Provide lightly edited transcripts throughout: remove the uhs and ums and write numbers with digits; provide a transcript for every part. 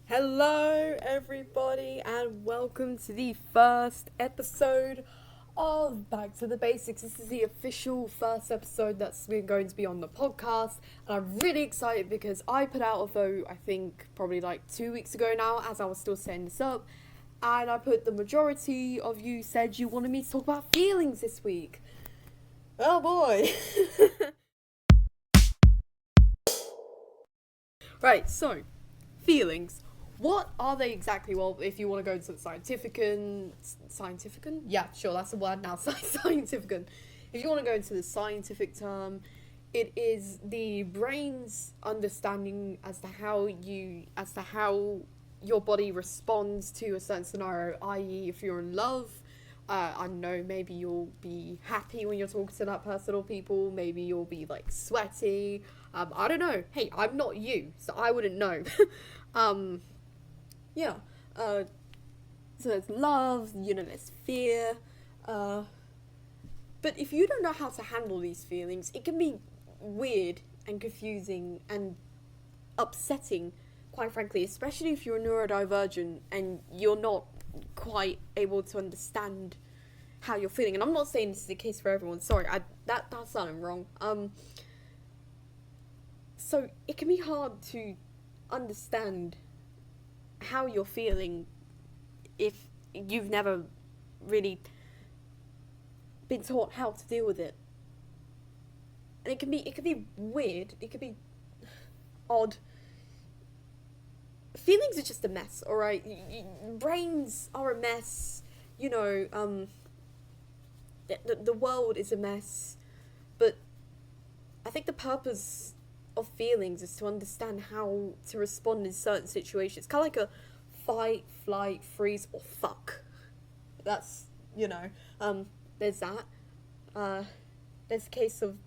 Hello, everybody, and welcome to the first episode of Back to the Basics. This is the official first episode that's been going to be on the podcast, and I'm really excited because I put out a vote, I think, probably like 2 weeks ago now, as I was still setting this up, and I put the majority of you said you wanted me to talk about feelings this week. Oh boy! Right, so, feelings. What are they exactly? Well, if you want to go into the scientific, yeah, sure, that's the word now. Scientific. If you want to go into the scientific term, it is the brain's understanding as to how your body responds to a certain scenario. I.e., if you're in love, I don't know, maybe you'll be happy when you're talking to that person or people. Maybe you'll be like sweaty. I don't know. Hey, I'm not you, so I wouldn't know. um, yeah. Uh, so there's love, there's fear. Uh, but if you don't know how to handle these feelings, it can be weird and confusing and upsetting, quite frankly, especially if you're neurodivergent and you're not quite able to understand how you're feeling. And I'm not saying this is the case for everyone. Sorry, that sounded wrong. So it can be hard to understand how you're feeling if you've never really been taught how to deal with it. And it can be weird, it can be odd. Feelings are just a mess, alright? Brains are a mess, the world is a mess, but I think the purpose of feelings is to understand how to respond in certain situations. It's kind of like a fight, flight, freeze, or fuck. That's, there's that. There's a case of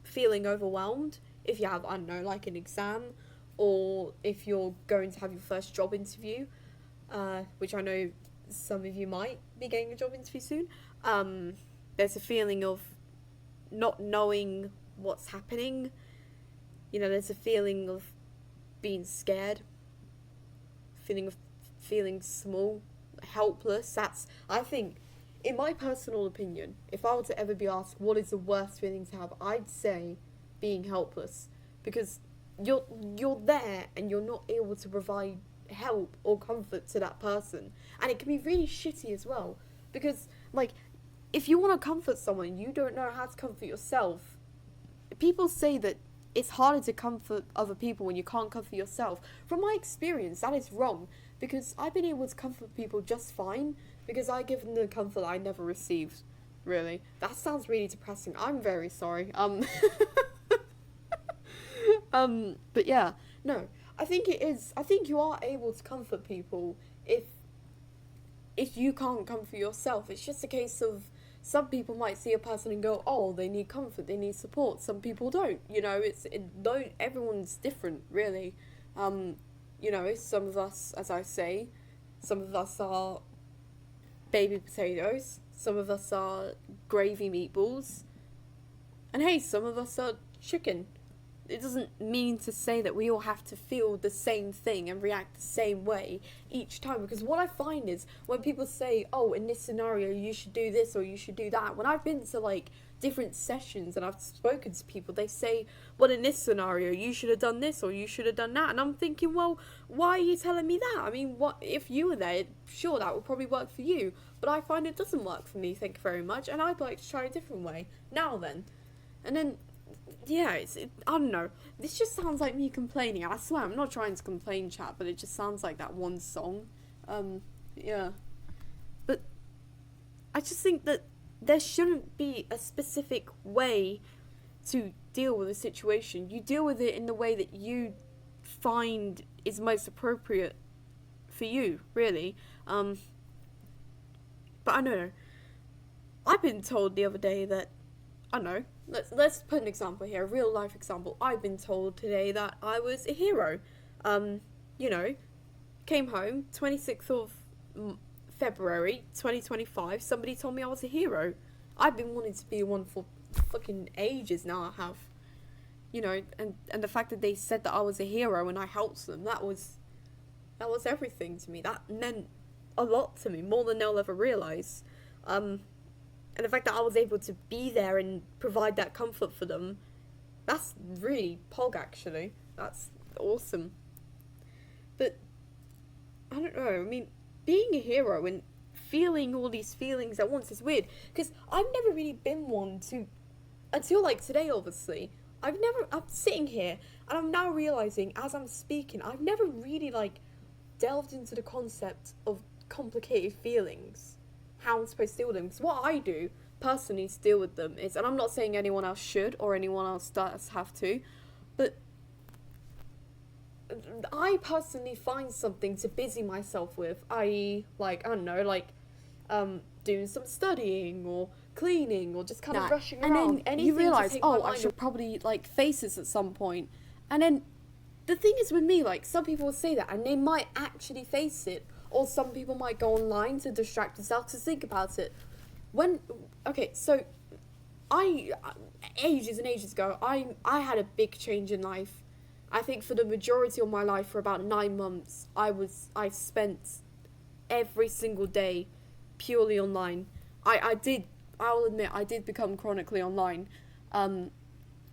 feeling overwhelmed if you have, I don't know, like an exam, or if you're going to have your first job interview, which I know some of you might be getting a job interview soon. There's a feeling of not knowing what's happening. There's a feeling of being scared, feeling small, helpless. I think, in my personal opinion, if I were to ever be asked what is the worst feeling to have, I'd say being helpless, because you're there and you're not able to provide help or comfort to that person, and it can be really shitty as well, because like if you want to comfort someone, you don't know how to comfort yourself. People say that it's harder to comfort other people when you can't comfort yourself. From my experience, that is wrong, because I've been able to comfort people just fine because I give them the comfort I never received. Really, that sounds really depressing. I'm very sorry. But yeah, no, I think it is. I think you are able to comfort people if you can't comfort yourself. It's just a case of some people might see a person and go, oh, they need comfort, they need support. Some people don't. Everyone's different, really. Some of us, as I say, some of us are baby potatoes. Some of us are gravy meatballs. And hey, some of us are chicken. It doesn't mean to say that we all have to feel the same thing and react the same way each time, because what I find is when people say, oh, in this scenario you should do this or you should do that, when I've been to like different sessions and I've spoken to people, they say, well, in this scenario you should have done this or you should have done that, and I'm thinking, well, why are you telling me that? I mean, what if you were there? Sure, that would probably work for you, but I find it doesn't work for me, thank you very much, and I'd like to try a different way now then. And then yeah, I don't know. This just sounds like me complaining. I swear, I'm not trying to complain, chat, but it just sounds like that one song. Yeah. But I just think that there shouldn't be a specific way to deal with a situation. You deal with it in the way that you find is most appropriate for you, really. But I don't know. I've been told the other day that, I don't know, let's put an example here, a real life example. I've been told today that I was a hero. Um, you know, came home 26th of February 2025. Somebody told me I was a hero. I've been wanting to be one for fucking ages now. I have, and the fact that they said that I was a hero and I helped them, that was That was everything to me. That meant a lot to me, more than they'll ever realise. And the fact that I was able to be there and provide that comfort for them, that's really pog, actually. That's awesome. But, I don't know, I mean, being a hero and feeling all these feelings at once is weird, because I've never really been one to, until like today, obviously. I'm sitting here, and I'm now realising, as I'm speaking, I've never really, like, delved into the concept of complicated feelings, how I'm supposed to deal with them. Because what I do personally to deal with them is, and I'm not saying anyone else should or anyone else does have to, but I personally find something to busy myself with, i.e., like, I don't know, like, doing some studying or cleaning or just kind of rushing around. And then you realise, I should probably, like, face this at some point. And then the thing is with me, like, some people will say that and they might actually face it, or some people might go online to distract themselves to think about it. So ages and ages ago, I had a big change in life. I think for the majority of my life, for about 9 months, I spent every single day purely online. I'll admit, I did become chronically online. And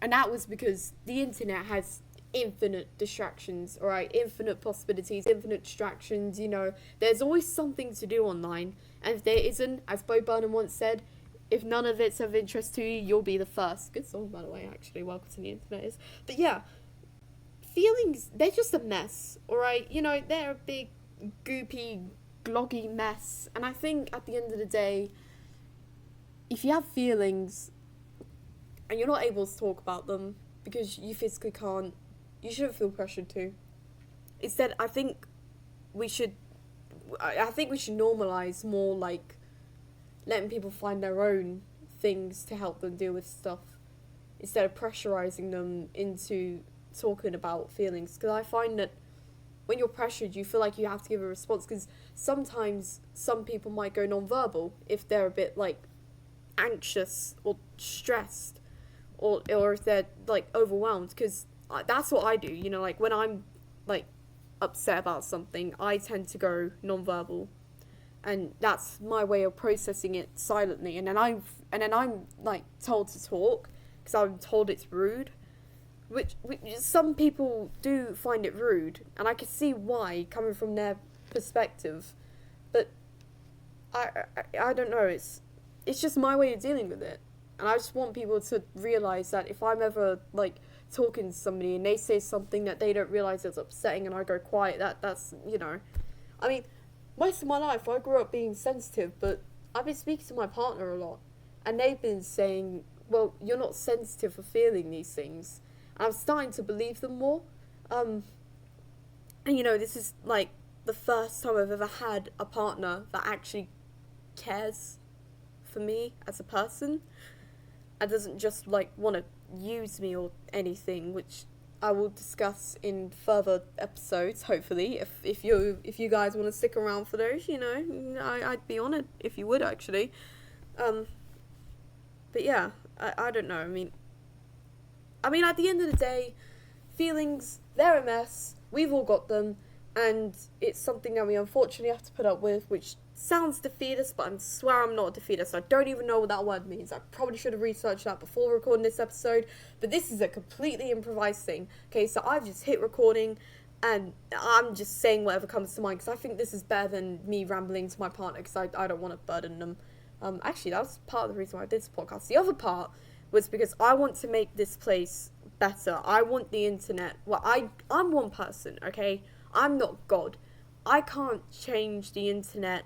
that was because the internet has infinite distractions, alright? Infinite possibilities, infinite distractions, you know. There's always something to do online. And if there isn't, as Bo Burnham once said, if none of it's of interest to you, you'll be the first. Good song, by the way, actually. Welcome to the internet is. But yeah, feelings, they're just a mess, alright? You know, they're a big, goopy, gloggy mess. And I think at the end of the day, if you have feelings and you're not able to talk about them because you physically can't, you shouldn't feel pressured to. Instead, I think we should normalize more, like, letting people find their own things to help them deal with stuff instead of pressurizing them into talking about feelings. Because I find that when you're pressured, you feel like you have to give a response, because sometimes some people might go non-verbal if they're a bit, like, anxious or stressed, or if they're, like, overwhelmed, because that's what I do, you know, like, when I'm, like, upset about something, I tend to go non-verbal, and that's my way of processing it silently, and then I'm like told to talk because I'm told it's rude, which some people do find it rude, and I can see why, coming from their perspective, but I don't know, it's just my way of dealing with it. And I just want people to realise that if I'm ever, like, talking to somebody and they say something that they don't realise is upsetting and I go quiet, that's, you know. I mean, most of my life I grew up being sensitive, but I've been speaking to my partner a lot. And they've been saying, well, you're not sensitive for feeling these things. And I'm starting to believe them more. And, you know, this is, like, the first time I've ever had a partner that actually cares for me as a person and doesn't just, like, want to use me or anything, which I will discuss in further episodes, hopefully, if you guys want to stick around for those, you know, I'd be honoured if you would, actually. But yeah, I don't know, I mean, at the end of the day, feelings, they're a mess, we've all got them, and it's something that we unfortunately have to put up with, which sounds defeatist, but I swear I'm not a defeatist. I don't even know what that word means. I probably should have researched that before recording this episode, but this is a completely improvised thing. Okay, so I've just hit recording, and I'm just saying whatever comes to mind, because I think this is better than me rambling to my partner, because I don't want to burden them. Actually, that was part of the reason why I did this podcast. The other part was because I want to make this place better. I want the internet. Well, I'm one person, okay? I'm not God. I can't change the internet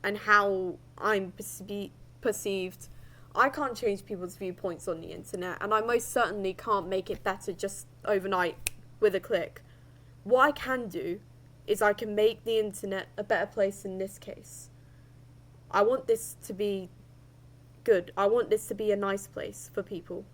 and how I'm perceived. I can't change people's viewpoints on the internet, and I most certainly can't make it better just overnight with a click. What I can do is I can make the internet a better place in this case. I want this to be good. I want this to be a nice place for people.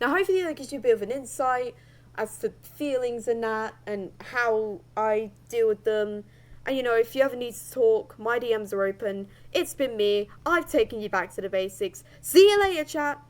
Now, hopefully that gives you a bit of an insight as to feelings and that, and how I deal with them. And, you know, if you ever need to talk, my DMs are open. It's been me. I've taken you back to the basics. See you later, chat.